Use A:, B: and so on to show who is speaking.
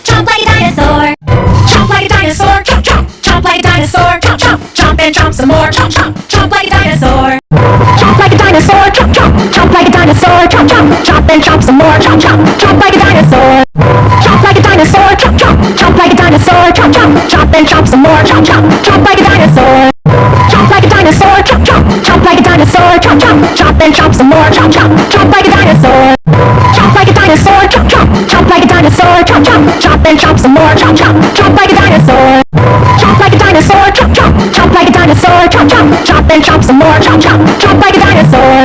A: chomp like a dinosaur. Chomp like a dinosaur, chomp, chomp, chomp like a dinosaur, chomp, chomp, chomp and chomp some more, chomp, chomp, chomp like a dinosaur. Chomp like a dinosaur, chomp, chomp, chomp like a dinosaur, chomp, chomp, chomp and chomp some more, chomp, chomp, chomp like a dinosaur. Chomp like a dinosaur, chomp, chomp, chomp like a dinosaur, chomp, chomp, chomp and chomp some more, chomp, chomp, chomp like a dinosaur. Chomp like a dinosaur, chomp, chomp, chomp like a dinosaur, chomp, chomp, chomp and chomp some more, chomp, chomp, chomp like a dinosaur. Chomp like a dinosaur, chomp, chomp, chomp like a dinosaur, chomp, chomp, chomp and chomp some more, chomp, chomp, chomp like a dinosaur. Chomp like a dinosaur, chomp, chomp, chomp like a dinosaur, chomp, chomp, chomp and chomp some more, chomp, chomp, chomp like a dinosaur.